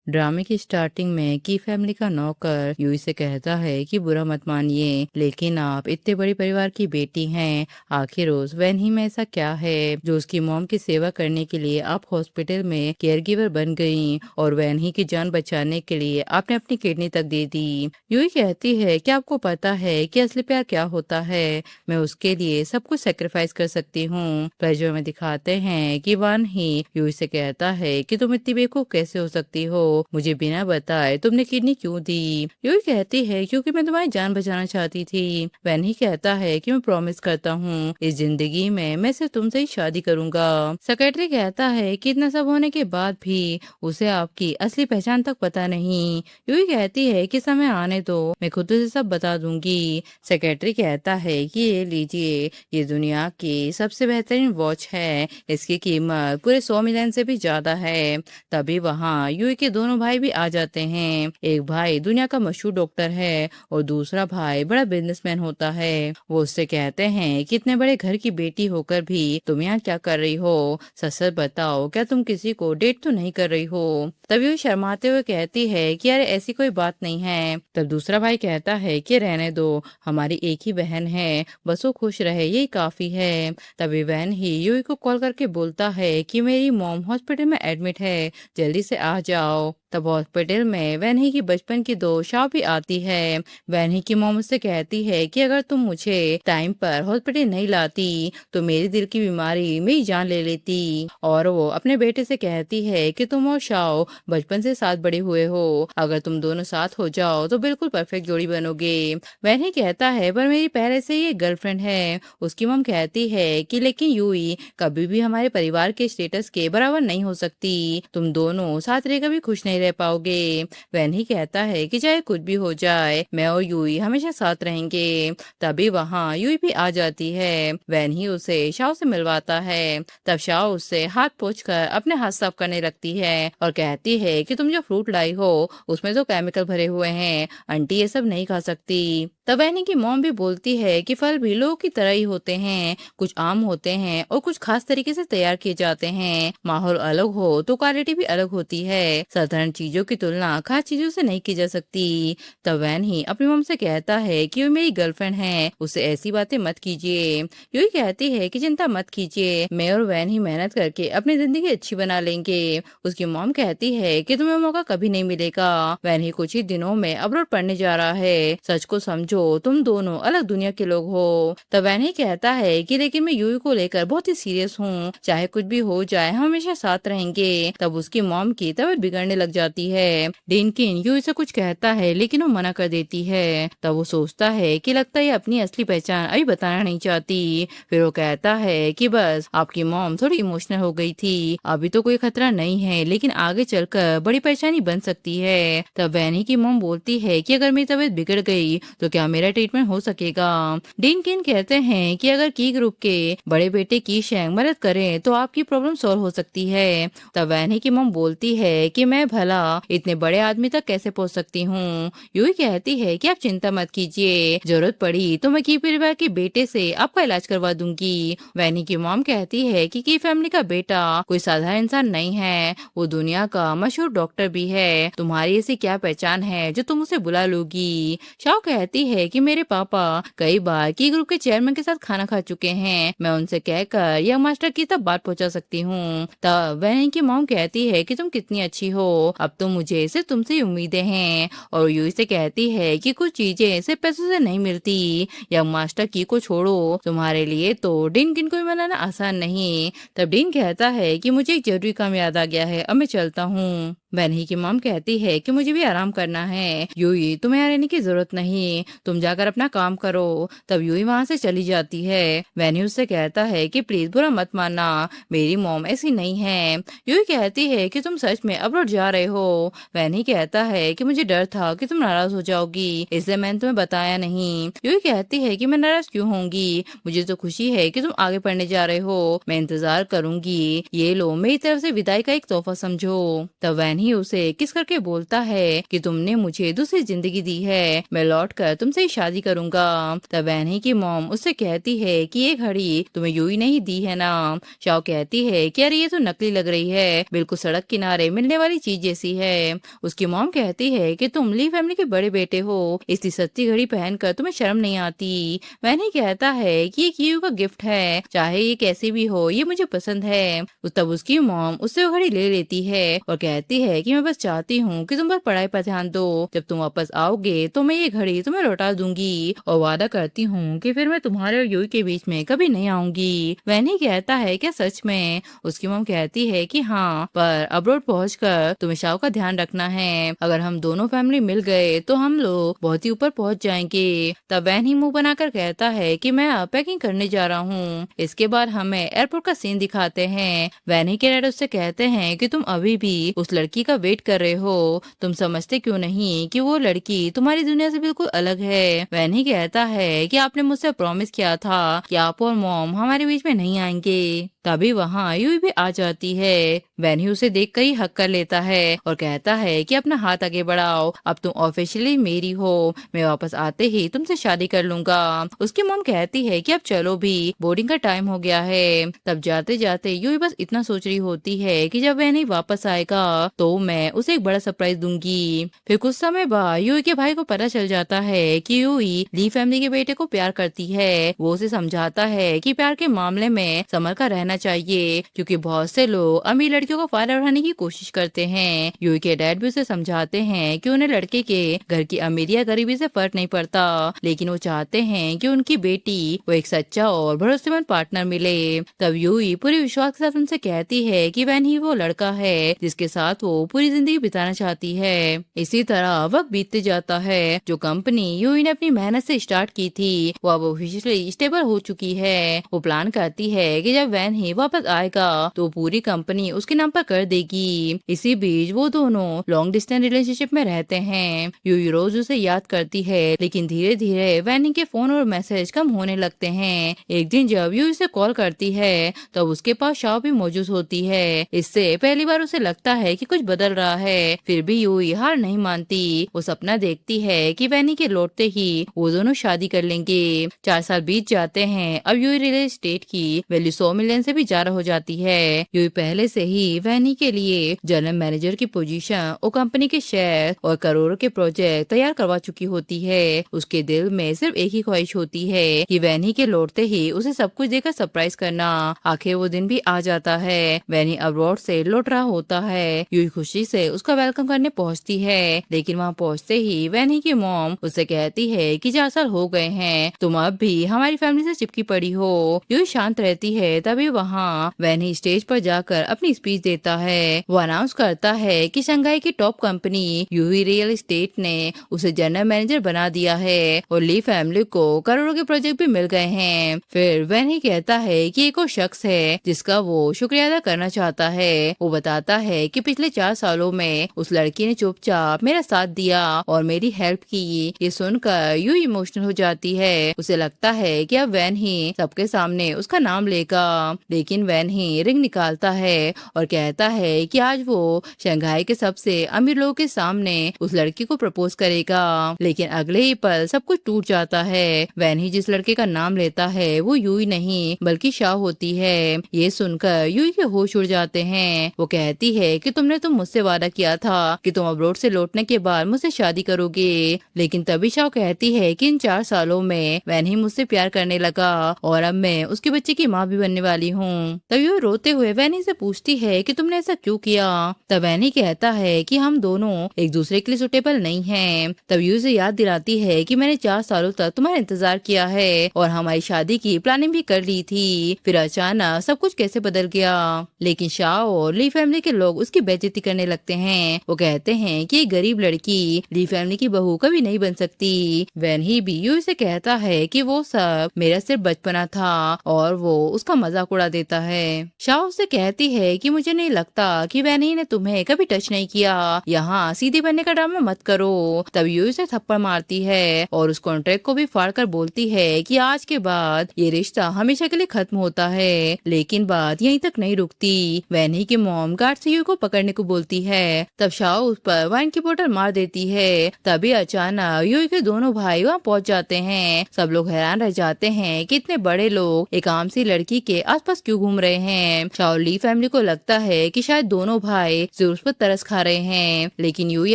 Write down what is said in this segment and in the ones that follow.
ड्रामे की स्टार्टिंग में की फैमिली का नौकर यूई से कहता है कि बुरा मत मानिए, लेकिन आप इतने बड़े परिवार की बेटी हैं। आखिर उस वैन ही में ऐसा क्या है जो उसकी मॉम की सेवा करने के लिए आप हॉस्पिटल में केयर गिवर बन गई और वैन ही की जान बचाने के लिए आपने अपनी किडनी तक दे दी। यूई कहती है कि आपको पता है कि असली प्यार क्या होता है। मैं उसके लिए सब कुछ सेक्रीफाइस कर सकती हूँ। पर जो हमें दिखाते हैं कि वान ही यूई से कहता है कि तुम इतनी बेवकूफ कैसे हो सकती हो, मुझे बिना बताए तुमने किडनी क्यों दी। यूही कहती है क्योंकि मैं तुम्हारी जान बचाना चाहती थी। वैन ही कहता है कि मैं प्रॉमिस करता हूँ इस जिंदगी में मैं सिर्फ तुमसे ही शादी करूंगा। सेक्रेटरी कहता है कि इतना सब होने के बाद भी उसे आपकी असली पहचान तक पता नहीं। यूही कहती है कि समय आने दो, मैं खुद उसे सब बता दूंगी। सेक्रेटरी कहता है कि ये लीजिए, ये दुनिया की सबसे बेहतरीन वॉच है, इसकी कीमत पूरे 100 मिलियन से भी ज्यादा है। तभी वहाँ यूई के दोनों भाई भी आ जाते हैं। एक भाई दुनिया का मशहूर डॉक्टर है और दूसरा भाई बड़ा बिजनेसमैन होता है। वो उससे कहते हैं कि इतने बड़े घर की बेटी होकर भी तुम यहाँ क्या कर रही हो, सच सच बताओ, क्या तुम किसी को डेट तो नहीं कर रही हो। तब यूई शर्माते हुए कहती है कि अरे ऐसी कोई बात नहीं है। तब दूसरा भाई कहता है कि रहने दो, हमारी एक ही बहन है, बस वो खुश रहे यही काफी है। तभी वैन ही यूई को कॉल करके बोलता है कि मेरी मॉम हॉस्पिटल में एडमिट है, जल्दी से आ जाओ। तब हॉस्पिटल में वैनही की बचपन की दोस्त शाव भी आती है। वैनही की मॉम उससे कहती है कि अगर तुम मुझे टाइम पर हॉस्पिटल नहीं लाती तो मेरी दिल की बीमारी मेरी जान ले लेती। और वो अपने बेटे से कहती है कि तुम और शाव बचपन से साथ बड़े हुए हो, अगर तुम दोनों साथ हो जाओ तो बिल्कुल परफेक्ट जोड़ी बनोगे। वैनही कहता है पर मेरी पहले से ही एक गर्लफ्रेंड है। उसकी मॉम कहती है कि लेकिन यूई कभी भी हमारे परिवार के स्टेटस के बराबर नहीं हो सकती, तुम दोनों साथ रहकर भी खुश नहीं रह पाओगे। वैन ही कहता है कि चाहे कुछ भी हो जाए मैं और यूई हमेशा साथ रहेंगे। तभी वहाँ यूई भी आ जाती है। वैन ही उसे शाओ से मिलवाता है। तब शाओ उससे हाथ पोंछकर अपने हाथ साफ करने लगती है और कहती है कि तुम जो फ्रूट लाई हो उसमें तो केमिकल भरे हुए हैं, आंटी ये सब नहीं खा सकती। तब वैनी की मॉम भी बोलती है कि फल भी लोगों की तरह ही होते हैं, कुछ आम होते हैं और कुछ खास तरीके से तैयार किए जाते हैं। माहौल अलग हो तो क्वालिटी भी अलग होती है, साधारण चीजों की तुलना खास चीजों से नहीं की जा सकती। तब वैन ही अपनी मॉम से कहता है कि वो मेरी गर्लफ्रेंड है, उससे ऐसी बातें मत कीजिए। यूही कहती है कि चिंता मत कीजिए, मैं और वैन ही मेहनत करके अपनी जिंदगी अच्छी बना लेंगे। उसकी मॉम कहती है कि तुम्हें मौका कभी नहीं मिलेगा, वैन ही कुछ ही दिनों में अब्रॉड पढ़ने जा रहा है, सच को समझो तुम दोनों अलग दुनिया के लोग हो। तब वैन ही कहता है कि लेकिन मैं यूई को लेकर बहुत ही सीरियस हूँ, चाहे कुछ भी हो जाए हम हमेशा साथ रहेंगे। तब उसकी मॉम की तबीयत बिगड़ने लग जाती है। डेनकिन यूई से कुछ कहता है लेकिन वो मना कर देती है। तब वो सोचता है कि लगता है अपनी असली पहचान अभी बताना नहीं चाहती। फिर वो कहता है कि बस आपकी मॉम थोड़ी इमोशनल हो गई थी, अभी तो कोई खतरा नहीं है लेकिन आगे चलकर बड़ी परेशानी बन सकती है। तब वैनी की मॉम बोलती है कि अगर मेरी तबीयत बिगड़ गई तो क्या मेरा ट्रीटमेंट हो सकेगा। डेनकिन कहते हैं कि अगर की ग्रुप के बड़े बेटे की शेंग मदद करें तो आपकी प्रॉब्लम सॉल्व हो सकती है। तब वैनी की मॉम बोलती है कि मैं भला इतने बड़े आदमी तक कैसे पहुंच सकती हूँ। यूही कहती है कि आप चिंता मत कीजिए, जरूरत पड़ी तो मैं की परिवार के बेटे से आपका इलाज करवा दूंगी। वैनी की मॉम कहती है कि की फैमिली का बेटा कोई साधारण इंसान नहीं है, वो दुनिया का मशहूर डॉक्टर भी है। तुम्हारी ऐसी क्या पहचान है जो तुम उसे बुला लोगी। शाओ कहती है कि मेरे पापा कई बार की ग्रुप के चेयरमैन के साथ खाना खा चुके हैं, मैं उनसे कहकर यंग मास्टर की तब बात पहुंचा सकती हूँ। तब वैन की मॉम कहती है कि तुम कितनी अच्छी हो, अब तो मुझे सिर्फ तुमसे ही उम्मीदें हैं। और यूई से कहती है कि कुछ चीजें सिर्फ पैसों से नहीं मिलती। यंग मास्टर की को छोड़ो, तुम्हारे लिए तो डिन को भी मनाना आसान नहीं। तब डिन कहता है कि मुझे एक जरूरी काम याद आ गया है, अब मैं चलता हूँ। वैनही की मॉम कहती है कि मुझे भी आराम करना है, यूई तुम्हें यहाँ रहने की जरूरत नहीं, तुम जाकर अपना काम करो। तब यूई वहाँ से चली जाती है। वैनी उससे कहता है कि प्लीज बुरा मत मानना, मेरी मॉम ऐसी नहीं है। यूई कहती है कि तुम सच में अब्रॉड जा रहे हो। वैनी कहता है कि मुझे डर था कि तुम नाराज हो जाओगी, इसलिए मैंने तुम्हें बताया नहीं। यूई कहती है कि मैं नाराज क्यों होंगी, मुझे तो खुशी है कि तुम आगे पढ़ने जा रहे हो, मैं इंतजार करूंगी, ये लो मेरी तरफ से विदाई का एक तोहफा समझो। तब वैनी ही उसे किस करके बोलता है कि तुमने मुझे दूसरी जिंदगी दी है, मैं लौट कर तुमसे ही शादी करूंगा। तब वैन ही की मॉम उससे कहती है कि ये घड़ी तुम्हें यूं ही नहीं दी है ना। शाओ कहती है कि अरे ये तो नकली लग रही है, बिल्कुल सड़क किनारे मिलने वाली चीज जैसी है। उसकी मॉम कहती है कि तुम ली फैमिली के बड़े बेटे हो, इसलिए सस्ती घड़ी पहनकर तुम्हें शर्म नहीं आती। वैन ही कहता है कि ये कियू का गिफ्ट है, चाहे ये कैसी भी हो ये मुझे पसंद है। तब उसकी मॉम उससे वो घड़ी ले लेती है और कहती है कि मैं बस चाहती हूँ कि तुम बस पढ़ाई पर ध्यान दो, जब तुम वापस आओगे तो मैं ये घड़ी तुम्हें लौटा दूंगी और वादा करती हूँ कि फिर मैं तुम्हारे और यूई के बीच में कभी नहीं आऊंगी। वैनी कहता है क्या सच में? उसकी मॉम कहती है कि हाँ, पर अब्रोड पहुंचकर तुम्हें शाओ का ध्यान रखना है, अगर हम दोनों फैमिली मिल गए तो हम लोग बहुत ही ऊपर पहुंच जाएंगे। तब वैन ही मुंह बनाकर कहता है कि मैं पैकिंग करने जा रहा हूँ। इसके बाद हमें एयरपोर्ट का सीन दिखाते हैं। वैनी के डैड उससे कहते हैं कि तुम अभी भी उस लड़की का वेट कर रहे हो, तुम समझते क्यों नहीं कि वो लड़की तुम्हारी दुनिया से बिल्कुल अलग है। वैनी कहता है कि आपने मुझसे प्रॉमिस किया था कि आप और मॉम हमारे बीच में नहीं आएंगे। तभी वहाँ यूई भी आ जाती है। वैनी उसे देखकर ही हक कर लेता है और कहता है कि अपना हाथ आगे बढ़ाओ, अब तुम ऑफिशियली मेरी हो, मैं वापस आते ही तुमसे शादी कर लूंगा। उसकी मॉम कहती है कि अब चलो भी, बोर्डिंग का टाइम हो गया है। तब जाते जाते यूई बस इतना सोच रही होती है कि जब वैनी वापस आएगा तो मैं उसे एक बड़ा सरप्राइज दूंगी। फिर कुछ समय बाद यूई के भाई को पता चल जाता है कि यूई ली फैमिली के बेटे को प्यार करती है। वो उसे समझाता है कि प्यार के मामले में संभल कर रहना चाहिए, क्योंकि बहुत से लोग अमीर लड़कियों का फायदा उठाने की कोशिश करते हैं। यूई के डैड भी उसे समझाते हैं कि उन्हें लड़के के घर की अमीरी या गरीबी से फर्क नहीं पड़ता, लेकिन वो चाहते हैं कि उनकी बेटी वो एक सच्चा और भरोसेमंद पार्टनर मिले। तब यूई पूरे विश्वास के साथ उनसे कहती है कि वैन ही वो लड़का है जिसके साथ वो पूरी जिंदगी बिताना चाहती है। इसी तरह वक्त बीतते जाता है। जो कंपनी यूई ने अपनी मेहनत से स्टार्ट की थी वो अब ऑफिशियली स्टेबल हो चुकी है। वो प्लान करती है कि जब वैन ही वापस आएगा तो पूरी कंपनी उसके नाम पर कर देगी। इसी बीच वो दोनों लॉन्ग डिस्टेंस रिलेशनशिप में रहते हैं। यूई रोज उसे याद करती है, लेकिन धीरे धीरे वैन के फोन और मैसेज कम होने लगते हैं। एक दिन जब यूई उसे कॉल करती है तब उसके पास शाओ भी मौजूद होती है। इससे पहली बार उसे लगता है कि कुछ बदल रहा है, फिर भी यूई हार नहीं मानती। वो सपना देखती है कि वैनी के लौटते ही वो दोनों शादी कर लेंगे। 4 साल बीत जाते हैं। अब यूई रियल एस्टेट की वैल्यू 100 मिलियन से भी ज्यादा हो जाती है। यूई पहले से ही वैनी के लिए जनरल मैनेजर की पोजीशन और कंपनी के शेयर और करोड़ों के प्रोजेक्ट तैयार करवा चुकी होती है। उसके दिल में सिर्फ एक ही ख्वाहिश होती है कि वैनी के लौटते ही उसे सब कुछ देकर सरप्राइज करना। आखिर वो दिन भी आ जाता है। वैनी अब्रॉड से लौट रहा होता है। यूई खुशी से उसका वेलकम करने पहुंचती है, लेकिन वहां पहुंचते ही वैनी की मॉम उससे कहती है कि 4 साल हो गए हैं, तुम अब भी हमारी फैमिली से चिपकी पड़ी हो। यूई शांत रहती है। तभी वहाँ वैनी स्टेज पर जाकर अपनी स्पीच देता है। वो अनाउंस करता है कि शंघाई की top company UE real estate ने उसे जनरल मैनेजर बना दिया है और ली फैमिली को करोड़ों के प्रोजेक्ट भी मिल गए हैं। फिर वैनी कहता है कि एक और शख्स है जिसका वो शुक्रिया अदा करना चाहता है। वो बताता है कि पिछले 4 सालों में उस लड़की ने चुपचाप मेरा साथ दिया और मेरी हेल्प की। ये सुनकर यूं इमोशनल हो जाती है। उसे लगता है कि अब वैन ही सबके सामने उसका नाम लेगा, लेकिन वैन ही रिंग निकालता है और कहता है कि आज वो शंघाई के सबसे अमीर लोगों के सामने उस लड़की को प्रपोज करेगा। लेकिन अगले ही पल सब कुछ टूट जाता है। वैन ही जिस लड़के का नाम लेता है वो यूई नहीं बल्कि शाओ होती है। ये सुनकर यूई के होश उड़ जाते हैं। वो कहती है कि तुम मुझसे वादा किया था कि तुम अब्रोड से लौटने के बाद मुझसे शादी करोगे, लेकिन तभी शाओ कहती है कि इन 4 सालों में वैन ही मुझसे प्यार करने लगा और अब मैं उसके बच्चे की माँ भी बनने वाली हूँ। तब यूई रोते हुए वैनी से पूछती है कि तुमने ऐसा क्यों किया। तब वैनी कहता है कि हम दोनों एक दूसरे के लिए सुटेबल नहीं हैं। तब यूई से याद दिलाती है कि मैंने 4 सालों तक तुम्हारा इंतजार किया है और हमारी शादी की प्लानिंग भी कर ली थी। फिर अचानक सब कुछ कैसे बदल गया। लेकिन शाओ और ली फैमिली के लोग उसकी बेइज्जती करने लगते हैं। वो कहते हैं कि एक गरीब लड़की ली फैमिली की बहू कभी नहीं बन सकती। वैन ही भी यूई से कहता है कि वो सब मेरा सिर्फ बचपना था और वो उसका मजाक उड़ाता बुला देता है। शाओ उससे कहती है कि मुझे नहीं लगता कि वैनी ने तुम्हें कभी टच नहीं किया, यहाँ सीधी बनने का ड्रामा मत करो। तब यूई उसे थप्पड़ मारती है और उस कॉन्ट्रैक्ट को भी फाड़ कर बोलती है कि आज के बाद ये रिश्ता हमेशा के लिए खत्म होता है। लेकिन बात यहीं तक नहीं रुकती। वैनी की मॉम गार्ड से यूई को पकड़ने को बोलती है। तब शाओ उस पर वाइन की बोतल मार देती है। तभी अचानक यूई के दोनों भाई वहाँ पहुँच जाते हैं। सब लोग हैरान रह जाते हैं कि इतने बड़े लोग एक आम सी लड़की के आसपास क्यों घूम रहे हैं। शाओ ली फैमिली को लगता है कि शायद दोनों भाई जरूर उस पर तरस खा रहे हैं, लेकिन यूई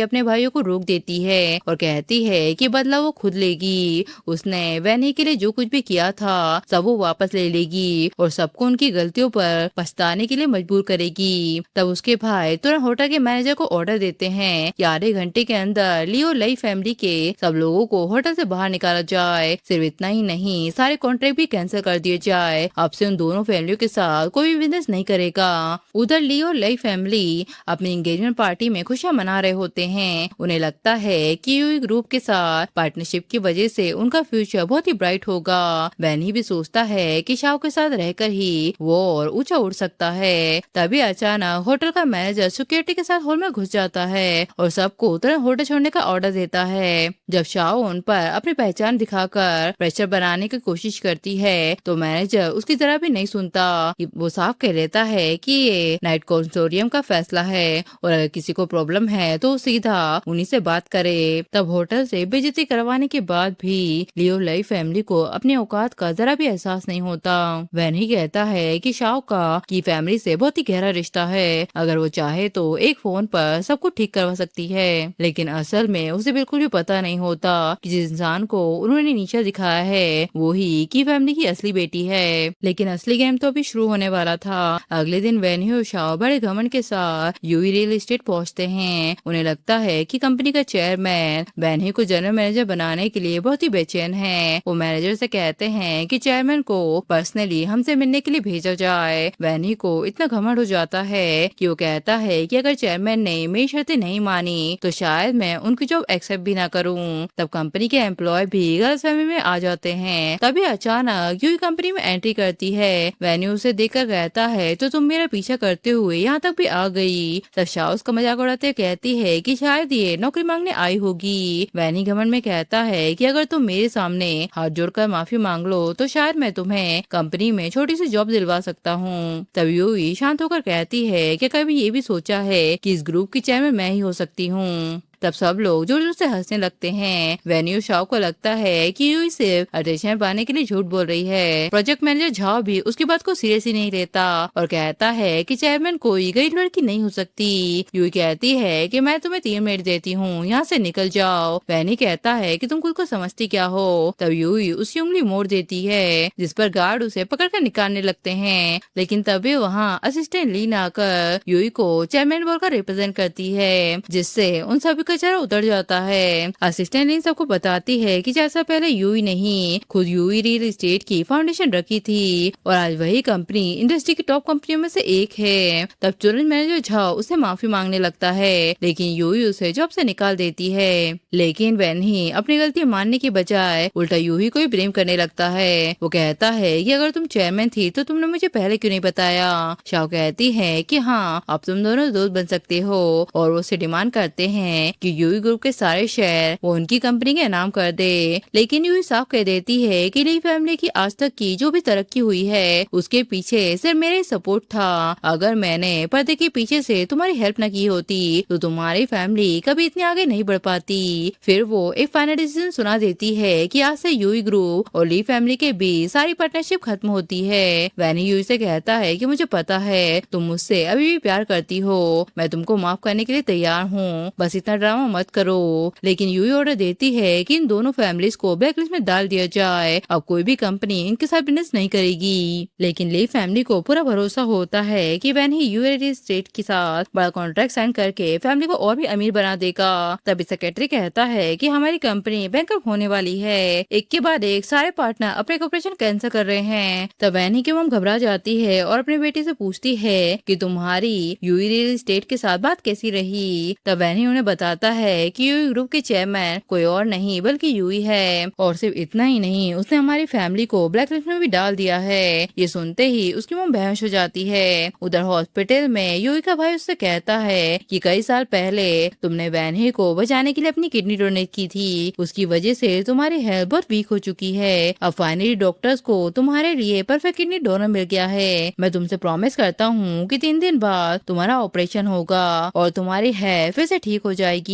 अपने भाइयों को रोक देती है और कहती है कि बदला वो खुद लेगी। उसने वैनी के लिए जो कुछ भी किया था सब वो वापस ले लेगी और सबको उनकी गलतियों पर पछताने के लिए मजबूर करेगी। तब उसके भाई तुरंत होटल के मैनेजर को ऑर्डर देते हैं कि आधे घंटे के अंदर ली और लई फैमिली के सब लोगों को होटल से बाहर निकाला जाए। सिर्फ इतना ही नहीं, सारे कॉन्ट्रैक्ट भी कैंसिल कर दिए जाए। अब से उन दोनों फैमिलियों के साथ कोई भी बिजनेस नहीं करेगा। उधर ली और लई फैमिली अपनी एंगेजमेंट पार्टी में खुशियां मना रहे होते हैं। उन्हें लगता है कि यूई ग्रुप के साथ पार्टनरशिप की वजह से उनका फ्यूचर बहुत ही ब्राइट होगा। वैनी भी सोचता है कि शाओ के साथ रहकर ही वो और ऊंचा उड़ सकता है। तभी अचानक होटल का मैनेजर सिक्योरिटी के साथ हॉल में घुस जाता है और सबको तुरंत होटल छोड़ने का ऑर्डर देता है। जब शाओ उन पर अपनी पहचान दिखाकर प्रेशर बनाने की कोशिश करती है तो मैनेजर उसकी जरा भी नहीं सुनता। वो साफ कह देता है कि ये नाइट कंसोर्टियम का फैसला है और अगर किसी को प्रॉब्लम है तो सीधा उन्हीं से बात करे। तब होटल से बेइज्जती करवाने के बाद भी लियो लई फैमिली को अपनी औकात का जरा भी एहसास नहीं होता। वैनी कहता है कि शाओ का की फैमिली से बहुत ही गहरा रिश्ता है, अगर वो चाहे तो एक फोन पर सब कुछ ठीक करवा सकती है। लेकिन असल में उसे बिल्कुल भी पता नहीं होता कि जिस इंसान को उन्होंने नीचे दिखाया है वो ही की फैमिली की असली बेटी है। लेकिन असली गेम तो अभी शुरू होने वाला था। अगले दिन वैनी और शाओ बड़े घमंड के साथ यूई रियल एस्टेट पहुंचते हैं। उन्हें लगता है कि कंपनी का चेयरमैन वैनी को जनरल मैनेजर बनाने के लिए बहुत ही बेचैन है। वो मैनेजर से कहते हैं कि चेयरमैन को पर्सनली हमसे मिलने के लिए भेजा जाए। वैनी को इतना घमंड हो जाता है कि वो कहता है कि अगर चेयरमैन ने मेरी शर्तें नहीं मानी तो शायद मैं उनकी जॉब एक्सेप्ट भी ना करूं। तब कंपनी के एम्प्लॉय भी गलतफहमी में आ जाते हैं। तभी अचानक यूई कंपनी में एंट्री करती है। वैनी उसे देखकर कहता है तो तुम मेरा पीछा करते हुए यहाँ तक भी आ गई। तब शाओ उसका मजाक उड़ाते कहती है कि शायद ये नौकरी मांगने आई होगी। वैनी घमंड में कहता है कि अगर तुम मेरे सामने हाथ जोड़कर माफी मांग लो तो शायद मैं तुम्हें कंपनी में छोटी सी जॉब दिलवा सकता हूँ। तब यूई शांत होकर कहती है कि कभी ये भी सोचा है कि इस ग्रुप की चेयरमैन मैं ही हो सकती हूँ। तब सब लोग जोर जोर से हंसने लगते हैं। वैनी और शाओ को लगता है कि यूई सिर्फ अटेंशन पाने के लिए झूठ बोल रही है। प्रोजेक्ट मैनेजर झाओ भी उसकी बात को सीरियस ही नहीं लेता और कहता है कि चेयरमैन कोई गरीब लड़की नहीं हो सकती। यूई कहती है कि मैं तुम्हें 3 मिनट देती हूँ, यहाँ से निकल जाओ। वैनी कहता है कि तुम खुद को समझती क्या हो। तब यूई उसकी उंगली मोड़ देती है जिस पर गार्ड उसे पकड़कर निकालने लगते हैं। लेकिन तभी वहाँ असिस्टेंट लीन आकर यूई को चेयरमैन बोलकर रिप्रेजेंट करती है, जिससे उन सभी का चेहरा उतर जाता है। असिस्टेंट लीन सबको बताती है कि जैसा पहले यूई नहीं खुद यूई रियल एस्टेट की फाउंडेशन रखी थी और आज वही कंपनी इंडस्ट्री की टॉप कंपनियों में से एक है। तब तुरंत मैनेजर झाओ उसे माफी मांगने लगता है लेकिन यूई उसे जॉब से निकाल देती है। लेकिन वैनी अपनी गलती मानने के बजाय उल्टा यूई को ही ब्लेम करने लगता है। वो कहता है कि अगर तुम चेयरमैन थी तो तुमने मुझे पहले क्यों नहीं बताया। शाओ कहती है कि हाँ, अब तुम दोनों दोस्त बन सकते हो और वो उससे डिमांड करते हैं कि यूई ग्रुप के सारे शेयर वो उनकी कंपनी के नाम कर दे। लेकिन यूई साफ कह देती है कि ली फैमिली की आज तक की जो भी तरक्की हुई है उसके पीछे सिर्फ मेरे सपोर्ट था। अगर मैंने पर्दे के पीछे से तुम्हारी हेल्प न की होती तो तुम्हारी फैमिली कभी इतनी आगे नहीं बढ़ पाती। फिर वो एक फाइनल डिसीजन सुना देती है कि आज से यूई ग्रुप और ली फैमिली के बीच सारी पार्टनरशिप खत्म होती है। वैनी यूई से कहता है कि मुझे पता है तुम मुझसे अभी भी प्यार करती हो, मैं तुमको माफ करने के लिए तैयार हूँ, बस इतना ड्रामा मत करो। लेकिन यूई ऑर्डर देती है कि इन दोनों फैमिलीज को ब्लैकलिस्ट में डाल दिया जाए। अब कोई भी कंपनी इनके साथ बिजनेस नहीं करेगी। लेकिन ली फैमिली को पूरा भरोसा होता है कि वैन ही यूई रियल एस्टेट के साथ बड़ा कॉन्ट्रैक्ट साइन करके फैमिली को और भी अमीर बना देगा। तभी सेक्रेटरी कहता है कि हमारी कंपनी बैंकरप्ट होने वाली है। एक के बाद एक सारे पार्टनर अपने ऑपरेशन कैंसिल कर रहे हैं। तब वैनी की मॉम घबरा जाती है और अपनी बेटी से पूछती है कि तुम्हारी यूई रियल एस्टेट के साथ बात कैसी रही। तब वैनी उन्हें बताती बताता है कि यूई ग्रुप के चेयरमैन कोई और नहीं बल्कि यूई है, और सिर्फ इतना ही नहीं, उसने हमारी फैमिली को ब्लैक लिस्ट में भी डाल दिया है। ये सुनते ही उसकी मॉम बेहोश हो जाती है। उधर हॉस्पिटल में यूई का भाई उससे कहता है कि कई साल पहले तुमने वैनही को बचाने के लिए अपनी किडनी डोनेट की थी, उसकी वजह से तुम्हारी हेल्थ बहुत वीक हो चुकी है। अब फाइनली डॉक्टर्स को तुम्हारे लिए परफेक्ट किडनी डोनर मिल गया है। मैं तुमसे प्रॉमिस करता हूँ कि 3 दिन बाद तुम्हारा ऑपरेशन होगा और तुम्हारी हेल्थ फिर से ठीक हो जाएगी।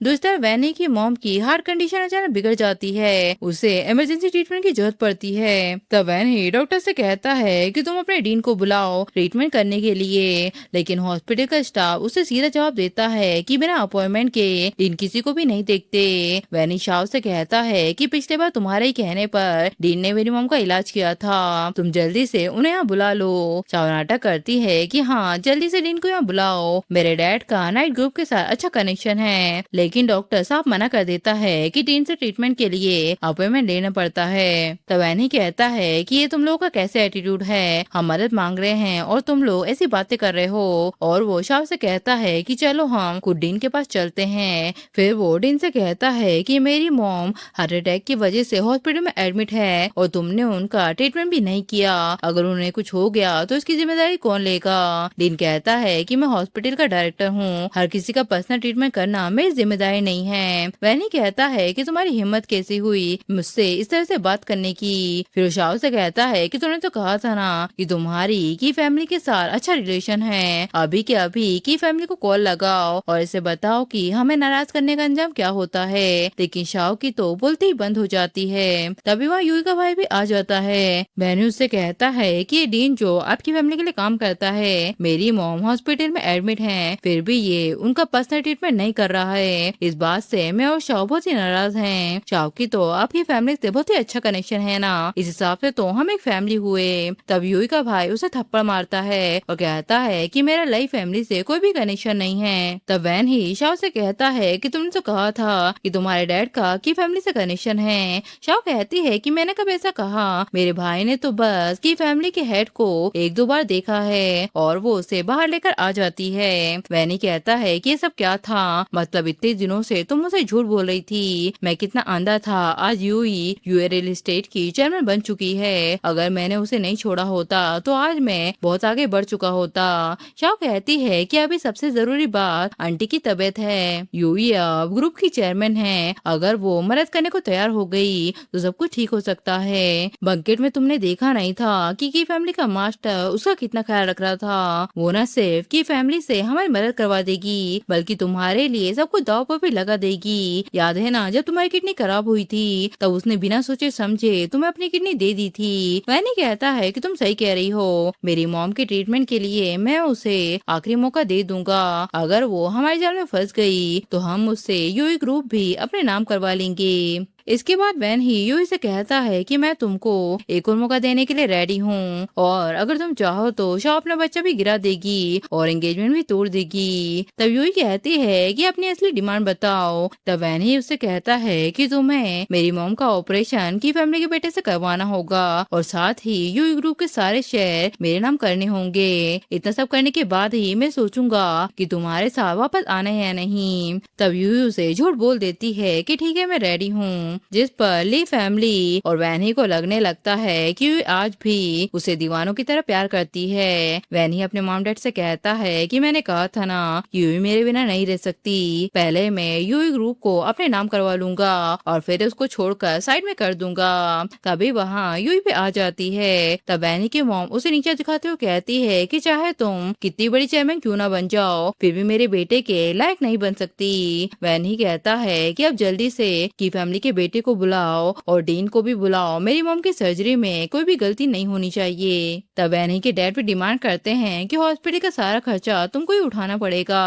दूसरी तरफ वैनी की मॉम की हार्ट कंडीशन अचानक बिगड़ जाती है, उसे इमरजेंसी ट्रीटमेंट की जरूरत पड़ती है। तब वैनी डॉक्टर से कहता है कि तुम अपने डीन को बुलाओ ट्रीटमेंट करने के लिए, लेकिन हॉस्पिटल का स्टाफ उसे सीधा जवाब देता है कि बिना अपॉइंटमेंट के डीन किसी को भी नहीं देखते। वैनी शाव से कहता है कि पिछले बार तुम्हारे ही कहने पर डीन ने मेरी मॉम का इलाज किया था, तुम जल्दी से उन्हें यहाँ बुला लो। चाव नाटक करती है कि हाँ जल्दी से डीन को यहाँ बुलाओ, मेरे डैड का नाइट ग्रुप के साथ अच्छा कनेक्शन है। लेकिन डॉक्टर साफ मना कर देता है कि डीन से ट्रीटमेंट के लिए अपॉइंटमेंट लेना पड़ता है। तब एनी कहता है कि ये तुम लोगों का कैसे एटीट्यूड है, हम मदद मांग रहे हैं और तुम लोग ऐसी बातें कर रहे हो। और वो शाव से कहता है कि चलो हम खुद डीन के पास चलते हैं। फिर वो डीन से कहता है कि मेरी मॉम हार्ट अटैक की वजह से हॉस्पिटल में एडमिट है और तुमने उनका ट्रीटमेंट भी नहीं किया, अगर उन्हें कुछ हो गया तो इसकी जिम्मेदारी कौन लेगा। डीन कहता है कि मैं हॉस्पिटल का डायरेक्टर हूँ, हर किसी का पर्सनल ट्रीटमेंट करना मेरी जिम्मेदारी नहीं है। वैनी कहता है कि तुम्हारी हिम्मत कैसी हुई मुझसे इस तरह से बात करने की। फिर शाव से कहता है कि तुमने तो कहा था ना कि तुम्हारी की फैमिली के साथ अच्छा रिलेशन है, अभी के अभी की फैमिली को कॉल लगाओ और इसे बताओ कि हमें नाराज करने का अंजाम क्या होता है। लेकिन शाव की तो बोलती ही बंद हो जाती है। तभी वहाँ यूई का भाई भी आ जाता है। वैनी उससे कहता है कि ये डीन जो आपकी फैमिली के लिए काम करता है, मेरी मॉम हॉस्पिटल में एडमिट है, फिर भी ये उनका पर्सनल ट्रीटमेंट नहीं कर रहा है। इस बात से मैं और शाव बहुत ही नाराज हैं। शाव की तो आपकी फैमिली से बहुत ही अच्छा कनेक्शन है ना, इस हिसाब से तो हम एक फैमिली हुए। तब यूई का भाई उसे थप्पड़ मारता है और कहता है कि मेरा लई फैमिली से कोई भी कनेक्शन नहीं है। तब वैन ही शाव से कहता है कि तुमने तो कहा था कि तुम्हारे डैड का की फैमिली से कनेक्शन है। शाव कहती है कि मैंने कब ऐसा कहा, मेरे भाई ने तो बस की फैमिली के हेड को 1-2 बार देखा है और वो उसे बाहर लेकर आ जाती है। वैनी कहता है कि ये सब क्या था, मतलब इतने दिनों से तुम मुझे झूठ बोल रही थी, मैं कितना अंधा था। आज यूई रियल एस्टेट की चेयरमैन बन चुकी है, अगर मैंने उसे नहीं छोड़ा होता तो आज मैं बहुत आगे बढ़ चुका होता। शाव कहती है कि अभी सबसे जरूरी बात आंटी की तबीयत है, यूई अब ग्रुप की चेयरमैन है, अगर वो मदद करने को तैयार हो गई तो सब कुछ ठीक हो सकता है। बंकेट में तुमने देखा नहीं था कि की फैमिली का मास्टर उसका कितना ख्याल रख रहा था, वो न सिर्फ की फैमिली से हमारी मदद करवा देगी बल्कि तुम्हारे लिए सब कुछ दाव पर भी लगा देगी। याद है ना जब तुम्हारी किडनी खराब हुई थी तब उसने बिना सोचे समझे तुम्हें अपनी किडनी दे दी थी। वैनी कहता है कि तुम सही कह रही हो, मेरी मॉम के ट्रीटमेंट के लिए मैं उसे आखिरी मौका दे दूंगा, अगर वो हमारे जाल में फंस गई तो हम उससे यूई ग्रुप भी अपने नाम करवा लेंगे। इसके बाद वैन ही यूई से कहता है कि मैं तुमको एक और मौका देने के लिए रेडी हूँ और अगर तुम चाहो तो शाह अपना बच्चा भी गिरा देगी और एंगेजमेंट भी तोड़ देगी। तब यूई कहती है कि अपनी असली डिमांड बताओ। तब वैन ही उससे कहता है कि तुम्हें मेरी मॉम का ऑपरेशन की फैमिली के बेटे से करवाना होगा और साथ ही यूई ग्रुप के सारे शेयर मेरे नाम करने होंगे। इतना सब करने के बाद ही मैं सोचूंगा कि तुम्हारे साथ वापस आना है या नहीं। तब यूई उसे झूठ बोल देती है कि ठीक है मैं रेडी हूँ, जिस पर ली फैमिली और वैनी को लगने लगता है कि यूई आज भी उसे दीवानों की तरह प्यार करती है। वैनी अपने मॉम डैड से कहता है कि मैंने कहा था ना यूई मेरे बिना नहीं रह सकती, पहले मैं यूई ग्रुप को अपने नाम करवा लूंगा और फिर उसको छोड़कर साइड में कर दूंगा। तभी वहाँ यूई पे आ जाती है। तब वैनी की मॉम उसे नीचे दिखाते हुए कहती है कि चाहे तुम कितनी बड़ी चेयरमैन क्यों ना बन जाओ फिर भी मेरे बेटे के लायक नहीं बन सकती। वैनी कहता है कि अब जल्दी से की फैमिली के बेटे को बुलाओ और डीन को भी बुलाओ, मेरी मॉम की सर्जरी में कोई भी गलती नहीं होनी चाहिए। तब वैनी के डैड भी डिमांड करते हैं कि हॉस्पिटल का सारा खर्चा तुमको ही उठाना पड़ेगा।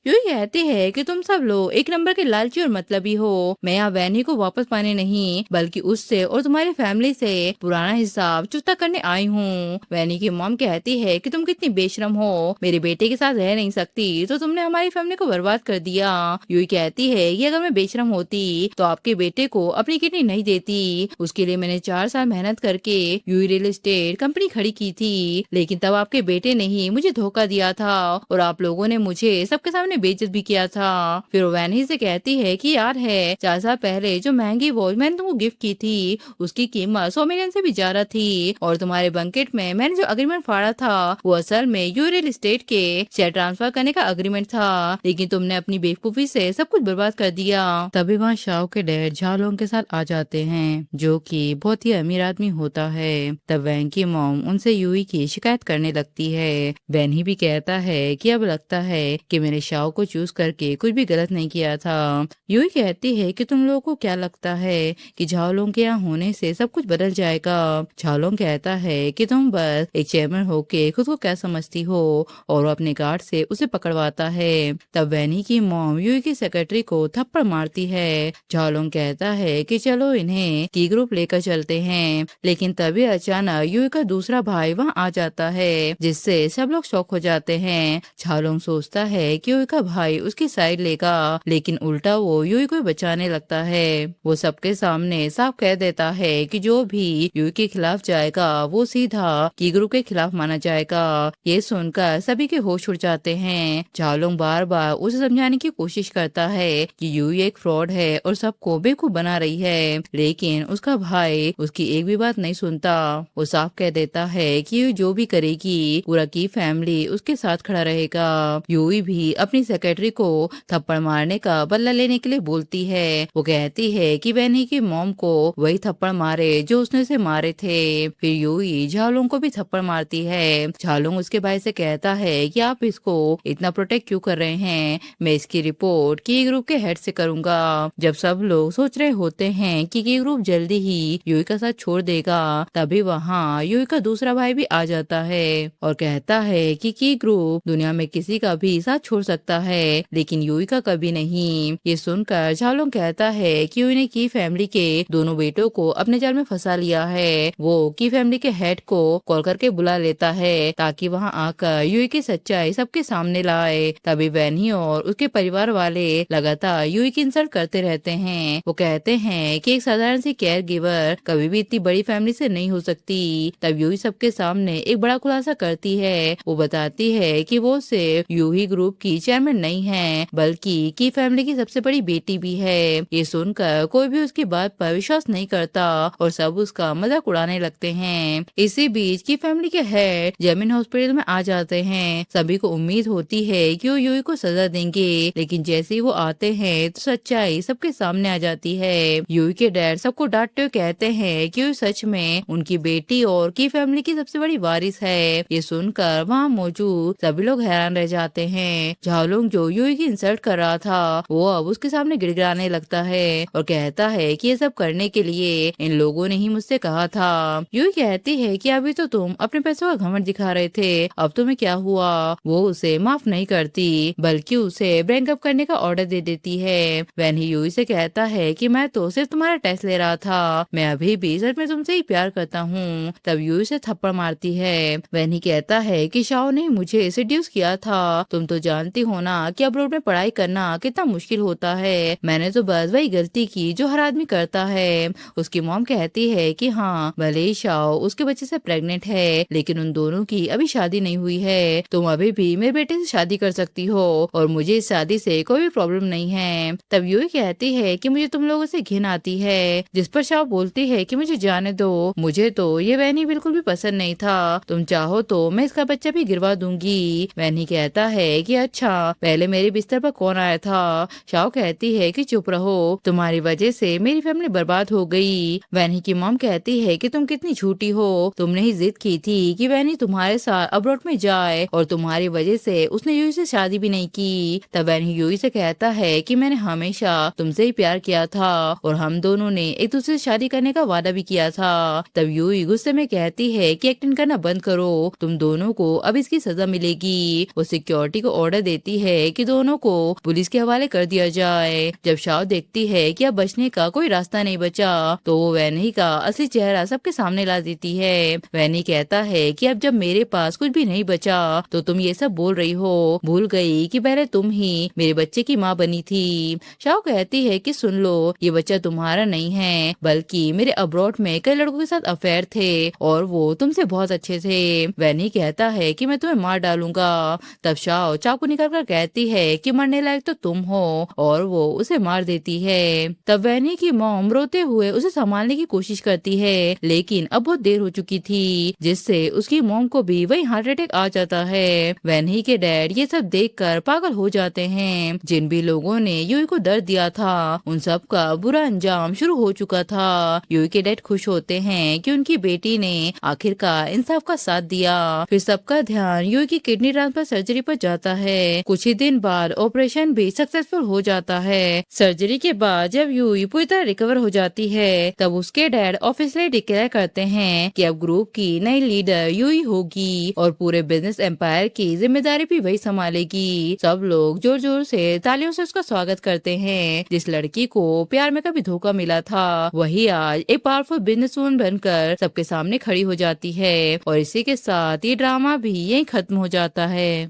यूई कहती है कि तुम सब लोग एक नंबर के लालची और मतलबी हो, मैं यहाँ वैनी को वापस पाने नहीं बल्कि उससे और तुम्हारी फैमिली से पुराना हिसाब चुकता करने आई हूँ। वैनी की मॉम कहती है कि तुम कितनी बेशरम हो, मेरे बेटे के साथ रह नहीं सकती तो तुमने हमारी फैमिली को बर्बाद कर दिया। यूई कहती है कि अगर मैं बेशरम होती तो आपके बेटे को अपनी किडनी नहीं देती। उसके लिए मैंने 4 साल मेहनत करके यूई रियल एस्टेट कंपनी खड़ी की थी, लेकिन तब आपके बेटे ने ही मुझे धोखा दिया था और आप लोगों ने मुझे सबके सामने बेइज्जत भी किया था। फिर वैनी से कहती है कि याद है 4 साल पहले जो महंगी वॉच मैंने तुमको गिफ्ट की थी, उसकी कीमत 100 मिलियन से भी ज्यादा थी, और तुम्हारे बंकेट में मैंने जो अग्रीमेंट फाड़ा था वो असल में यूई रियल एस्टेट के शेयर ट्रांसफर करने का अग्रीमेंट था, लेकिन तुमने अपनी बेवकूफी से सब कुछ बर्बाद कर दिया। तभी वहाँ शाओ के डैड झालोंग के साथ आ जाते हैं, जो कि बहुत ही अमीर आदमी होता है। तब वैन की मॉम उनसे यूई की शिकायत करने लगती है। वैन ही भी कहता है कि अब लगता है कि मैंने शाओ को चूज करके कुछ भी गलत नहीं किया था। यूई कहती है कि तुम लोगों को क्या लगता है कि झालोंग के यहाँ होने से सब कुछ बदल जाएगा। झालोंग कहता है कि तुम बस एक चेयरमैन होके खुद को क्या समझती हो, और वो अपने गार्ड से उसे पकड़वाता है। तब वैनी की मॉम यूई की सेक्रेटरी को थप्पड़ मारती है। झालोंग कहता है कि चलो इन्हें की ग्रुप लेकर चलते हैं, लेकिन तभी अचानक यूई का दूसरा भाई वहाँ आ जाता है, जिससे सब लोग शॉक हो जाते हैं। झालोंग सोचता है कि यूई का भाई उसकी साइड लेगा, लेकिन उल्टा वो यूई को बचाने लगता है। वो सबके सामने साफ कह देता है कि जो भी यूई के खिलाफ जाएगा वो सीधा की ग्रुप के खिलाफ माना जाएगा। ये सुनकर सभी के होश उड़ जाते हैं। झालोंग बार बार उसे समझाने की कोशिश करता है कि यूई एक फ्रॉड है और सबको बेवकूफ बना रही है, लेकिन उसका भाई उसकी एक भी बात नहीं सुनता। वो साफ कह देता है कि यूई जो भी करेगी पूरा की फैमिली उसके साथ खड़ा रहेगा। यूई भी अपनी सेक्रेटरी को थप्पड़ मारने का बदला लेने के लिए बोलती है। वो कहती है कि वैनी की मॉम को वही थप्पड़ मारे जो उसने उसे मारे थे। फिर यूई झालोंग को भी थप्पड़ मारती है। झालोंग उसके भाई से कहता है कि आप इसको इतना प्रोटेक्ट क्यों कर रहे हैं, मैं इसकी रिपोर्ट की ग्रुप के हेड से करूंगा। जब सब लोग सोच रहे होते हैं कि की ग्रुप जल्दी ही यूई का साथ छोड़ देगा, तभी वहाँ यूई का दूसरा भाई भी आ जाता है और कहता है कि की ग्रुप दुनिया में किसी का भी साथ छोड़ सकता है, लेकिन यूई का कभी नहीं। ये सुनकर झालोंग कहता है कि यूई ने की फैमिली के दोनों बेटों को अपने जाल में फंसा लिया है। वो की फैमिली के हेड को कॉल करके बुला लेता है ताकि वहाँ आकर यूई की सच्चाई सबके सामने लाए। तभी वैनी और उसके परिवार वाले लगातार यूई की इंसल्ट करते रहते हैं। वो कहते हैं कि एक साधारण सी केयर गिवर कभी भी इतनी बड़ी फैमिली से नहीं हो सकती। तब यूई सबके सामने एक बड़ा खुलासा करती है। वो बताती है कि वो सिर्फ यूई ग्रुप की चेयरमैन नहीं है, बल्कि की फैमिली की सबसे बड़ी बेटी भी है। ये सुनकर कोई भी उसकी बात पर विश्वास नहीं करता और सब उसका मजाक उड़ाने लगते हैं। इसी बीच की फैमिली के हेड जमीन हॉस्पिटल में आ जाते हैं। सभी को उम्मीद होती है कि वो यूई को सजा देंगे, लेकिन जैसे ही वो आते हैं तो सच्चाई सबके सामने आ जाती है। यूई के डैड सबको डांटते हुए कहते हैं कि यूई सच में उनकी बेटी और की फैमिली की सबसे बड़ी वारिस है। ये सुनकर वहाँ मौजूद सभी लोग हैरान रह जाते हैं। झालोंग जो यूई की इंसल्ट कर रहा था वो अब उसके सामने गिड़गिड़ाने लगता है और कहता है कि ये सब करने के लिए इन लोगों ने ही मुझसे कहा था। यूई कहती है कि अभी तो तुम अपने पैसों का घमंड दिखा रहे थे, अब तुम्हें क्या हुआ। वो उसे माफ नहीं करती बल्कि उसे ब्रेकअप करने का ऑर्डर दे देती है। वैन ही यूई से कहता है कि मैं तो सिर्फ तुम्हारा टेस्ट ले रहा था, मैं अभी भी सच में तुमसे ही प्यार करता हूँ। तब यूई से थप्पड़ मारती है। वैन ही कहता है कि शाओ ने मुझे सेड्यूस किया था, तुम तो जानती हो ना कि अब्रॉड में पढ़ाई करना कितना मुश्किल होता है, मैंने तो बस वही गलती की जो हर आदमी करता है। उसकी मॉम कहती है कि हाँ भले ही शाओ उसके बच्चे से प्रेग्नेंट है, लेकिन उन दोनों की अभी शादी नहीं हुई है, तुम अभी भी मेरे बेटे से शादी कर सकती हो और मुझे इस शादी से कोई भी प्रॉब्लम नहीं है। तब यूई कहती है कि मुझे तुम लोगों से घिन आती है, जिस पर शाओ बोलती है कि मुझे जाने दो, मुझे तो ये वैनी बिल्कुल भी पसंद नहीं था, तुम चाहो तो मैं इसका बच्चा भी गिरवा दूंगी। वैनी कहता है कि अच्छा पहले मेरे बिस्तर पर कौन आया था। शाओ कहती है कि चुप रहो, तुम्हारी वजह से मेरी फैमिली बर्बाद हो गई। वैनी की मॉम कहती है कि तुम कितनी झूठी हो, तुमने ही जिद की थी कि वैनी तुम्हारे साथ अब्रॉड में जाए और तुम्हारी वजह से उसने यूई से शादी भी नहीं की। तब वैनी यूई से कहता है कि मैंने हमेशा तुमसे ही प्यार किया था और हम दोनों ने एक दूसरे से शादी करने का वादा भी किया था। तब यूई गुस्से में कहती है कि एक्टिंग करना बंद करो, तुम दोनों को अब इसकी सजा मिलेगी। वो सिक्योरिटी को ऑर्डर देती है कि दोनों को पुलिस के हवाले कर दिया जाए। जब शाओ देखती है कि अब बचने का कोई रास्ता नहीं बचा तो वो वैनी का असली चेहरा सबके सामने ला देती है। वैनी कहता है कि अब जब मेरे पास कुछ भी नहीं बचा तो तुम ये सब बोल रही हो, भूल गई कि पहले तुम ही मेरे बच्चे की माँ बनी थी। शाओ कहती है कि सुन लो, ये बच्चा तुम्हारा नहीं है बल्कि मेरे अब्रॉड में कई लड़कों के साथ अफेयर थे और वो तुमसे बहुत अच्छे थे। वैनी कहता है कि मैं तुम्हें मार डालूंगा। तब शाओ चाकू निकाल कर कहती है कि मरने लायक तो तुम हो और वो उसे मार देती है। तब वैनी की मॉम रोते हुए उसे संभालने की कोशिश करती है लेकिन अब बहुत देर हो चुकी थी जिससे उसकी मॉम को भी वही हार्ट अटैक आ जाता है। वैनी के डैड ये सब देखकर पागल हो जाते हैं। जिन भी लोगों ने यूई को दर्द दिया था उन सब का बुरा अंजाम शुरू हो चुका था। यूई के डैड खुश होते हैं कि उनकी बेटी ने आखिरकार इंसाफ का साथ दिया। फिर सबका ध्यान यूई की किडनी ट्रांसफर सर्जरी पर जाता है। कुछ ही दिन बाद ऑपरेशन भी सक्सेसफुल हो जाता है। सर्जरी के बाद जब यूई पूरी तरह रिकवर हो जाती है तब उसके डैड ऑफिशियली डिक्लेयर करते हैं कि अब ग्रुप की नई लीडर यूई होगी और पूरे बिजनेस एम्पायर की जिम्मेदारी भी वही संभालेगी। सब लोग जोर जोर से तालियों से उसका स्वागत करते हैं। जिस लड़की को प्यार में कभी धोखा मिला था वही आज एक पावरफुल बिजनेसवुमन बनकर सबके सामने खड़ी हो जाती है। और इसी के साथ ये ड्रामा भी यहीं खत्म हो जाता है।